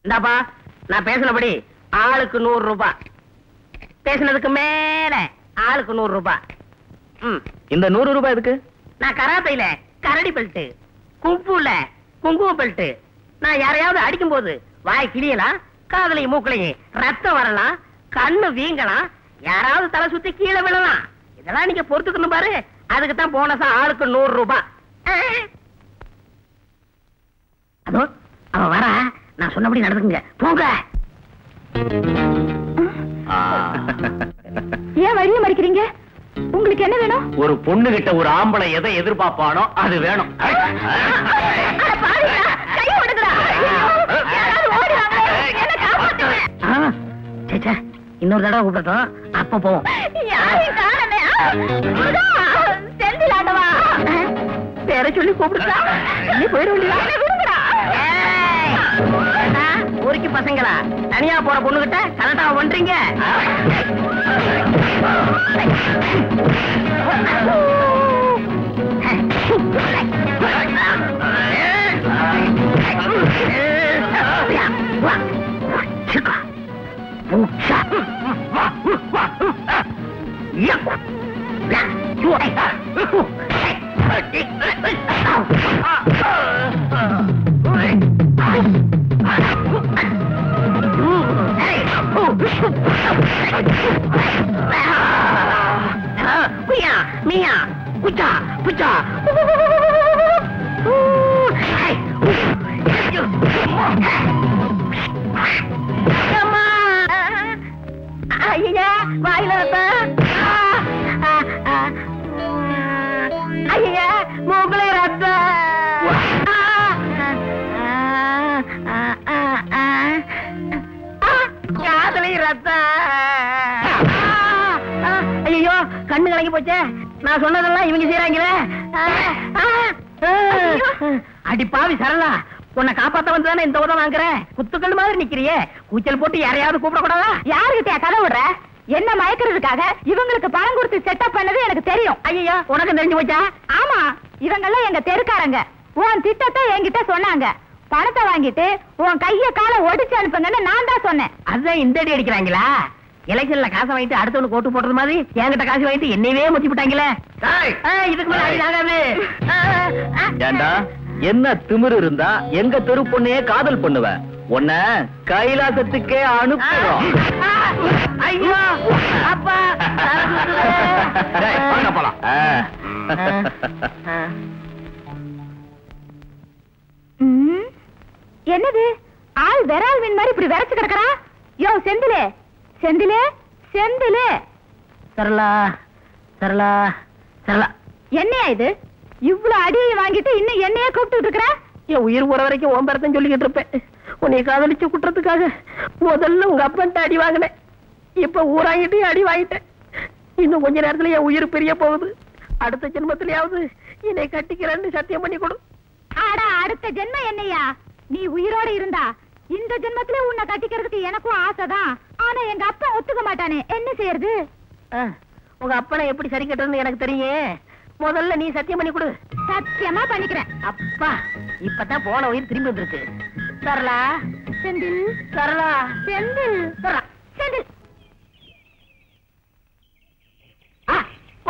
இந்தாப்பா, நான் பேசினபடி ஆளுக்கு 100 ரூபாய். பேசினதுக்கு மேல ஆளுக்கு 100 ரூபாய். இந்த 100 ரூபாய் எதுக்கு? நான் கராத்தையில கரடி பெல்ட், கும்புல குங்கும பெல்ட். நான் யாரையாவது அடிக்கும் போது வாய் கிளியலாம், காதலையும் மூக்கலையும் ரத்தம் வரலாம், கண்ணு வீங்கலாம், யாராவது தலை சுத்தி கீழே விழலாம். இதெல்லாம் நீங்க பொறுத்துக்கணும் பாரு. அதுக்கு தான் போனஸா ஆளுக்கு 100 ரூபாய். அதோ அவன் வர, நான் சொன்னபடி நடந்துக்குங்க. போங்க. ஏன் வழிய மறிக்கிறீங்க? உங்களுக்கு என்ன வேணும்? ஒரு பொண்ணு கிட்ட ஒரு ஆம்பளை எதை எதிர்பார்ப்பானோ அது வேணும். இன்னொரு தடவை கூப்பிட்டோம், அப்ப போவோம். பேர சொல்லி கூப்பிடுறா, ஊருக்கு பசங்களா தனியா போற பொண்ணு கிட்ட கரெக்டா பண்றீங்க. Mia, puja, puja. Come on. Ayya, vaila ta. Ayya, mogle rata. காதலை ரத்தா. ஐயோ, கண்ணு கலங்கி போச்சே. நான் சொன்னதெல்லாம் இவங்க செய்யறாங்களே. அடி பாவி சரளா, உன்னை காப்பாத்த வந்துதானே இந்த உதவ வாங்குறேன். குத்துக்கள் மாதிரி நிக்கிறியே, கூச்சல் போட்டு யாரையாவது கூப்பிட கூடாதா? யாருகிட்ட கதை விடுற? என்ன மயக்கிறதுக்காக இவங்களுக்கு பணம் கொடுத்து செட்டப் பண்ணது எனக்கு தெரியும். ஐயோ, உனக்கு தெரிஞ்சு போச்சா? ஆமா, இவங்கெல்லாம் எங்க தெருக்காரங்க. உன் திட்டத்தை என்கிட்ட சொன்னாங்க. பணத்தை வாங்கிட்டு உன் கைய கால ஒடிச்சு அனுப்புங்கன்னு நான் தான் சொன்னேன். அதுதான் இந்த அடி அடிக்கிறாங்களா? எலெக்ஷன்ல காசை வாங்கிட்டு அடுத்தவனுக்கு ஓட்டு போடுறது மாதிரி என்கிட்ட காசு வாங்கிட்டு என்னையவே முத்தி விட்டாங்களே. இதுக்கு மேல அடி ஆகாது. ஏண்டா, என்ன திமிரு இருந்தா எங்க தெரு பொண்ணையே காதல் பண்ணுவ? உன்ன கைலாசத்துக்கே அனுப்புறோம். ஐயோ அப்பா, போலாம். என்னது ஆள் வெறால் மீன் மாதிரி இப்படி விரைச்சு கிடக்குறா? யோ செந்திலே, செந்திலே, செந்திலே. சரளா, சரளா, சரளா. என்னையா இது? இவ்வளவு அடியை வாங்கிட்டு இன்னும் என்னையே கூப்பிட்டு இருக்கிற? என் உயிர் போற வரைக்கும் ஓம்பரத்தன் சொல்லிக்கிட்டு இருப்பேன். உன்னை காதலிச்சு குற்றத்துக்காக முதல்ல உங்க அப்பன்ட்ட அடி வாங்கினேன். இப்ப ஊராங்கிட்டு அடி வாங்கிட்டேன். இன்னும் கொஞ்ச நேரத்துல என் உயிர் பிரிய போகுது. அடுத்த ஜென்மத்திலேயாவது என்னை கட்டிக்கிறேன்னு சத்தியம் பண்ணி கொடு. ஆடா, அடுத்த ஜென்மம் என்னையா? நீ உயிரோட இருந்தா இந்த ஜென்மத்திலே உன்னை கட்டிக்கிறதுக்கு எனக்கும் ஆசைதான். ஆனா எங்க அப்பா ஒத்துக்க மாட்டானே, என்ன செய்யறது? உங்க அப்பனை எப்படி சரி கட்டுறதுன்னு எனக்கு தெரியும். முதல்ல நீ சத்தியம் பண்ணி கொடு. சத்தியமா பண்ணிக்கிறேன். அப்பா, இப்பதான் போன உயிர் திரும்பி வந்திருக்கு. சரளா, செந்தில், சரளா, செந்தில், சரளா, செந்தில்.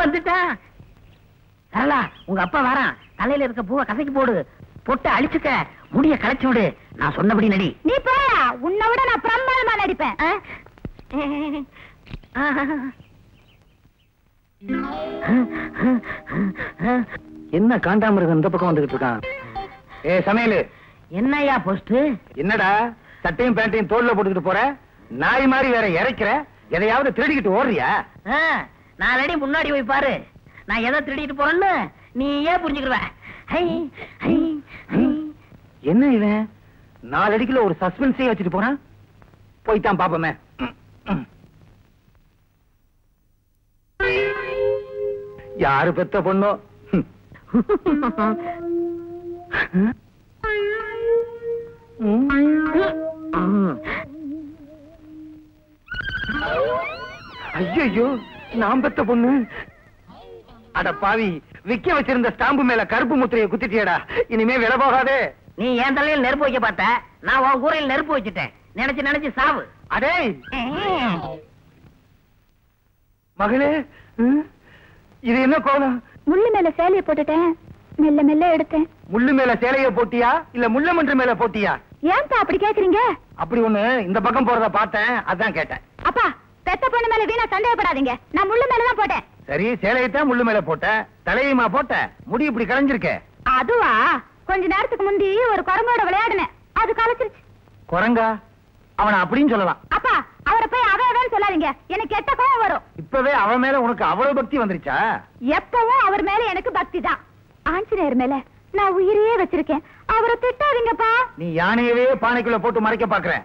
வந்துட்டா. சரளா, உங்க அப்பா வரான். தலையில இருக்க பூவை கசக்கி போடு, பொட்டு அழிச்சுக்க, முடிய களைச்சு விடு. நான் சொன்னபடி நடி. நீ போயா, உன்னை விட நான் பிரம்மாண்டமா நடிப்பேன். என்ன காண்டாமிருகம் இந்த பக்கம் வந்துகிட்டு இருக்கான்? ஏ சமையலு, என்னையா போஸ்ட்? என்னடா சட்டையும் பேண்டையும் தோல்ல போட்டுக்கிட்டு போற? நாய் மாதிரி வேற இறைக்கிற? எதையாவது திருடிக்கிட்டு ஓடுறியா? 4 அடி முன்னாடி போய் பாரு. நான் எதை திருடிட்டு போறேன்னு நீ ஏன் புரிஞ்சுக்கிற? என்ன இவன் 4 அடிக்குள்ள ஒரு சஸ்பென்ஸே வச்சுட்டு போறான். போய்தான் பாப்பமே. யாரு பெத்த பொண்ணோ? ஐயோ, நான் பெத்த பொண்ணு. அட பாவி, விக்க வச்சிருந்த ஸ்டாம்பு மேல கருப்பு முத்திரையை குத்திட்டியடா. இனிமே விலை போகாதே. நீ என் தலையில் நெருப்பு வைக்க பார்த்த, நான் உன் கூரையில் நெருப்பு வச்சுட்டேன். நினைச்சு நினைச்சு சாவு. அடே மகளே, இது என்ன கோலம்? முள்ளு மேல சேலைய போட்டுட்டேன், மெல்ல மெல்ல எடுத்தேன். முள்ளு மேல சேலைய போட்டியா இல்ல முள்ளமன்று மேல போட்டியா? ஏன்பா அப்படி கேக்குறீங்க? அப்படி ஒண்ணு இந்த பக்கம் போறத பார்த்தேன், அதான் கேட்டேன். அப்பா, பெத்த பொண்ணு மேல வீணா சந்தேகப்படாதீங்க. நான் முள்ளு மேலதான் போட்டேன். சரி, சேலையத்தான் முள்ளு மேல போட்ட, தலையுமா போட்ட, முடி இப்படி கலைஞ்சிருக்க. அதுவா, கொஞ்ச நேரத்துக்கு முந்தி ஒரு குரங்கோட விளையாடுனேன், அது கலைச்சிருச்சு. குரங்கா? அவனை அப்படின்னு சொல்லலாம். அப்பா, அவரை போய் அவன் சொல்லாதீங்க, எனக்கு கெட்ட கோவம் வரும். இப்பவே அவன் மேல உனக்கு அவ்வளவு பக்தி வந்துருச்சா? எப்பவும் அவர் மேல எனக்கு பக்தி தான். ஆஞ்சநேயர் மேல நான் உயிரையே வச்சிருக்கேன், அவரை திட்டாதீங்கப்பா. நீ யானையவே பானைக்குள்ள போட்டு மறைக்க பாக்குற,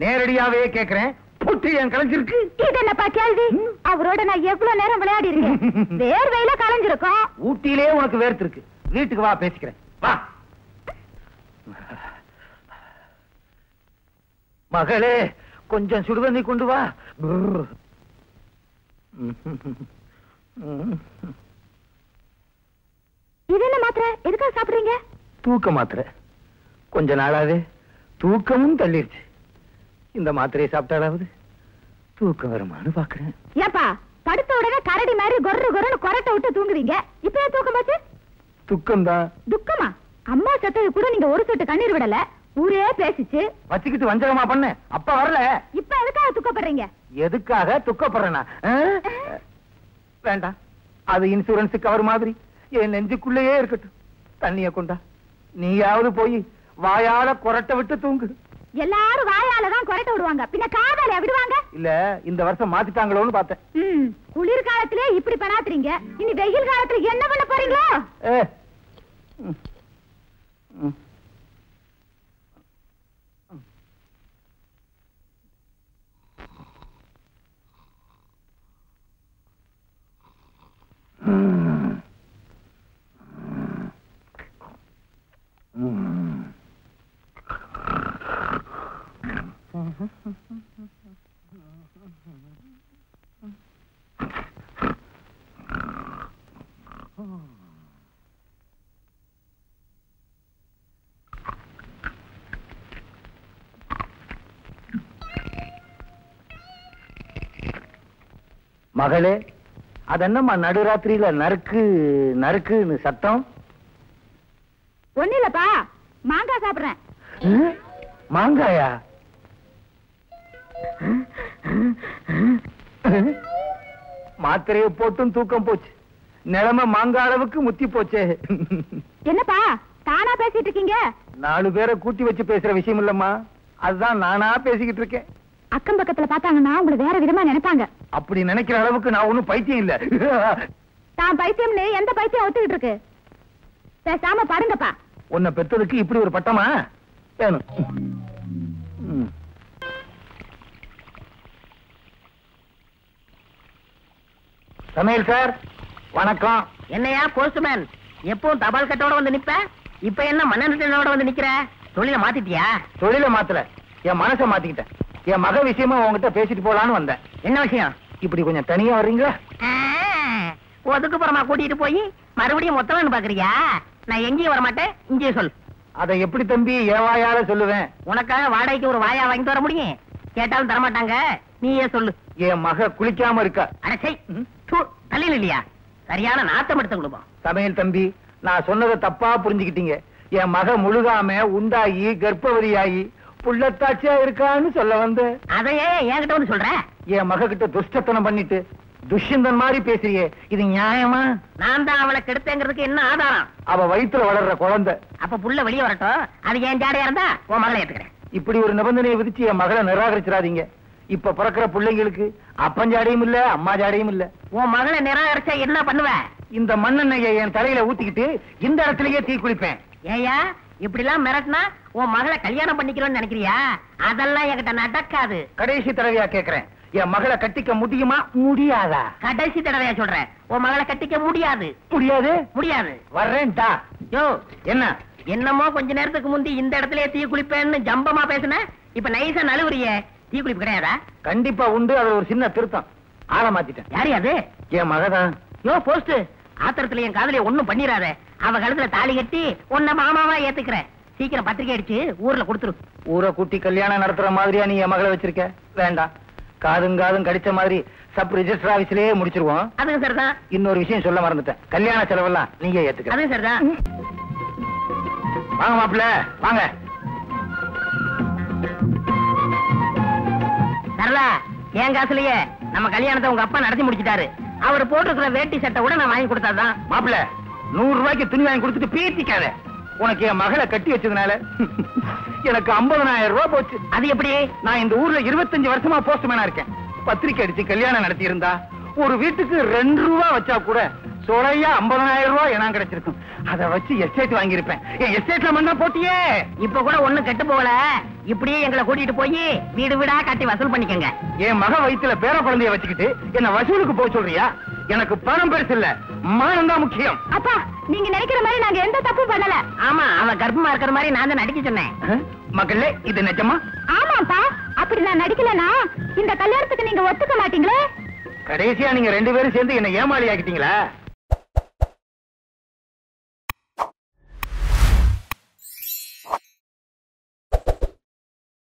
நேரடியாவே கேக்குறேன், புட்டு என் கலைஞ்சிருக்கு. இது என்னப்பா கேள்வி? அவரோட நான் எவ்வளவு நேரம் விளையாடி இருக்கேன், வேர்வையில கலைஞ்சிருக்கோம். ஊட்டியிலே உனக்கு வேர்த்திருக்கு. வீட்டுக்கு வா, பேசிக்கிறேன். வா மகளே, கொஞ்சம் சுடுதண்ணி கொண்டு வா. இது என்ன மாத்திரை? எதுக்காக சாப்பிடுறீங்க? தூக்க மாத்திரை. கொஞ்ச நாளாவே தூக்கமும் தள்ளிருச்சு. இந்த மாத்திரையை சாப்பிட்டாலாவது தூக்கம் வருமானு பாக்குறேன். ஏப்பா, படுத்த உடனே கரடி மாதிரி கொர்ரு கொர்ருன்னு கொரட்டை விட்டு தூங்குவீங்க, இப்ப தூக்கம் போச்சு? துக்கம்தான். துக்கமா? அம்மா சத்தது கூட நீங்க ஒரு சொட்டு கண்ணீர் விடல, ஊரே பேசிச்சு. வச்சுக்கிட்டு வஞ்சகமா பண்ண, அப்பா வரல. இப்ப எதுக்காக துக்கப்படுறீங்க? எதுக்காக துக்கப்படுறேனா? வேண்டாம், அது இன்சூரன்ஸ் கவர் மாதிரி என் நெஞ்சுக்குள்ளேயே இருக்கட்டும். தண்ணிய கொண்டா, நீயாவது போய் வாயால கொரட்டை விட்டு தூங்கு. எல்லாரும் வாயாலதான் கொரட்டை விடுவாங்க, பின்ன காதால விடுவாங்க? இல்ல, இந்த வருஷம் மாத்திட்டாங்களோன்னு பார்த்தேன். குளிர் காலத்திலே இப்படி பண்ணாத்துறீங்க, இனி வெயில் காலத்துல என்ன பண்ண போறீங்களோ? மகளே, அதென்னம்மா நடுராத்திரியில நறுக்கு நறுக்குன்னு சத்தம்? ஒண்ணு இல்லப்பா, மாங்காய் சாப்பிடுறேன். மாங்காயா? மாத்திரையை போட்டும் தூக்கம் போச்சு, நிலைமை மாங்காய் அளவுக்கு முத்தி போச்சே. என்னப்பா தானா பேசிட்டு இருக்கீங்க? 4 பேரை கூட்டி வச்சு பேசுற விஷயம் இல்லம்மா, அதுதான் நானா பேசிக்கிட்டு இருக்கேன். அக்கம் பக்கத்துல பார்த்தாங்கன்னா உங்களை வேற விதமா நினைப்பாங்க. அப்படி நினைக்கிற அளவுக்கு நான் ஒண்ணும் பைத்தியம் இல்ல. தான் பைத்தியம்னு எந்த பைத்தியம் ஒத்துக்கிட்டு இருக்கு? பேசாம பாருங்கப்பா. உன்னை பெற்றதுக்கு இப்படி ஒரு பட்டமா வேணும். சமையல் சார், வணக்கம். என்னையா போஸ்ட்மேன், எப்பவும் தபால் கட்டோட வந்து நிப்ப, இப்ப என்ன மண்ணெண்ணோட வந்து நிக்கிற? தொழில மாத்திட்டியா? தொழில மாத்தல, என் மனசை மாத்திக்கிட்டேன். என் மக விஷயமா உங்ககிட்ட பேசிட்டு போலான்னு வந்தேன். என்ன விஷயம்? இப்படி கொஞ்சம் தனியா வர்றீங்களா? ஒதுக்குப்புறமா கூட்டிட்டு போய் மறுபடியும் மொத்தம்னு பாக்குறியா? நான் எங்கேயும் வர மாட்டேன், இங்கேயே சொல். அதை எப்படி தம்பி என் வாயால சொல்லுவேன்? உனக்காக வாடகைக்கு ஒரு வாயா வாங்கிட்டு வர முடியும்? கேட்டாலும் தரமாட்டாங்க, நீயே சொல்லு. என் மக குளிக்காம இருக்கா. அடச்சை, தள்ளில இல்லையா? சரியான நாத்தம் எடுத்து கொடுப்போம். சமையல் தம்பி, நான் சொன்னதை தப்பா புரிஞ்சுக்கிட்டீங்க. என் மக முழுகாம உண்டாகி கர்ப்பவதியாகி புள்ளத்தாச்சியா இருக்கான்னு சொல்ல வந்து. அதையே என்கிட்ட வந்து சொல்ற? என் மக கிட்ட துஷ்டத்தனம் பண்ணிட்டு துஷ்யந்தன் மாதிரி பேசுறியே, இது நியாயமா? நான் தான் அவளை கெடுத்தேங்கிறதுக்கு என்ன ஆதாரம்? அவ வயித்துல வளர்ற குழந்தை. அப்ப புள்ள வெளியே வரட்டும், அது என் ஜாடையா இருந்தா உன் மகளை ஏத்துக்கிறேன். இப்படி ஒரு நிபந்தனையை விதிச்சு என் மகளை நிராகரிச்சிடாதீங்க. இப்ப பிறக்கிற பிள்ளைங்களுக்கு அப்பஞ்சாடையும் இல்ல, அம்மா ஜாடையும் இல்ல. உன் மகளை நிராகரிச்சா என்ன பண்ணுவ? இந்த மண்ணெண்ணெயை என் தலையில ஊத்திக்கிட்டு இந்த இடத்துலயே தீ குளிப்பேன். ஏயா இப்படி எல்லாம் மிரட்டினா உன் மகளை கல்யாணம் பண்ணிக்கிறோம்னு நினைக்கிறியா? அதெல்லாம் என்கிட்ட நடக்காது. கடைசி தடவையா கேக்குறேன், என் மகளை கட்டிக்க முடியுமா முடியாதா? கடைசி தடவையா சொல்றேன், உன் மகளை கட்டிக்க முடியாது. முடியாது? முடியாது. வர்றேன்டா. யோ என்ன என்னமோ கொஞ்ச நேரத்துக்கு முந்தி இந்த இடத்துலயே தீ குளிப்பேன்னு ஜம்பமா பேசுன, இப்ப நைசா நழுவுறிய. தீ குளிப்பு கிடையாதா? கண்டிப்பா உண்டு. அது ஒரு சின்ன திருத்தம், ஆள மாத்திட்டேன். யாரு அது? என் மகதான். யோ போஸ்ட், ஆத்திரத்துல என் காதலிய ஒண்ணும் பண்ணிராத. அவ கழுத்துல தாலி கட்டி உன்ன மாமாவா ஏத்துக்கிறேன். சீக்கிரம் பத்திரிக்கை அடிச்சு ஊர்ல கொடுத்துரு. ஊரை கூட்டி கல்யாணம் நடத்துற மாதிரியா நீ என் மகளை வச்சிருக்க? வேண்டாம், காதும் கடிச்ச மாதிரி சப் ரிஜிஸ்டர் ஆபீஸ்லயே முடிச்சிருவோம். அதுவும் சரிதான். இன்னொரு விஷயம் சொல்ல மறந்துட்டேன், கல்யாண செலவெல்லாம் நீங்க ஏத்துக்க. அதுவும் சரிதான். வாங்க மாப்பிள்ள வாங்க. சரளா, என் காசுலயே நம்ம கல்யாணத்தை உங்க அப்பா நடத்தி முடிச்சிட்டாரு. அவர் போட்டிருக்கிற வேட்டி சட்டை கூட நான் வாங்கி கொடுத்தாதான். மாப்பிள்ள 100 ரூபாய்க்கு துணி வாங்கி கொடுத்துட்டு பீத்திக்காத. உனக்கு என் மகளை கட்டி வச்சதுனால எனக்கு 50,000 ரூபாய் போச்சு. அது எப்படி? நான் இந்த ஊர்ல 25 வருஷமா போஸ்ட்மேனா இருக்கேன். பத்திரிக்கை அடிச்சு கல்யாணம் நடத்தி இருந்தா ஒரு வீட்டுக்கு 2 ரூபா வச்சா கூட சொலையா 50,000 ரூபாய் என்ன கிடைச்சிருக்கும். அத வச்சு எஸ்டேட் வாங்கியிருப்பேன். என் எஸ்டேட்ல மண்ணா போட்டியே. இப்ப கூட ஒண்ணும் கெட்டு போகல. இப்படியே எங்களை கூட்டிட்டு போய் வீடு வீடா கட்டி வசூல் பண்ணிக்கங்க. என் மக வயித்துல பேர குழந்தைய வச்சுக்கிட்டு என்ன வசூலுக்கு போக சொல்றியா? எனக்கு பணம் பெருசு இல்ல, மானம் தான் முக்கியம். அப்பா, நீங்க நினைக்கிற மாதிரி நாங்க எந்த தப்பும் பண்ணல. ஆமா, அவ கர்ப்பமா இருக்கிற மாதிரி நான் தான் நடிக்க சொன்னேன். மக்களே, இது நிஜமா? ஆமாப்பா, அப்படி நான் நடிக்கலனா இந்த கல்யாணத்துக்கு நீங்க ஒத்துக்க மாட்டீங்களே. கடைசியா நீங்க 2 பேரும் சேர்ந்து என்ன ஏமாளி ஆக்கிட்டீங்களா?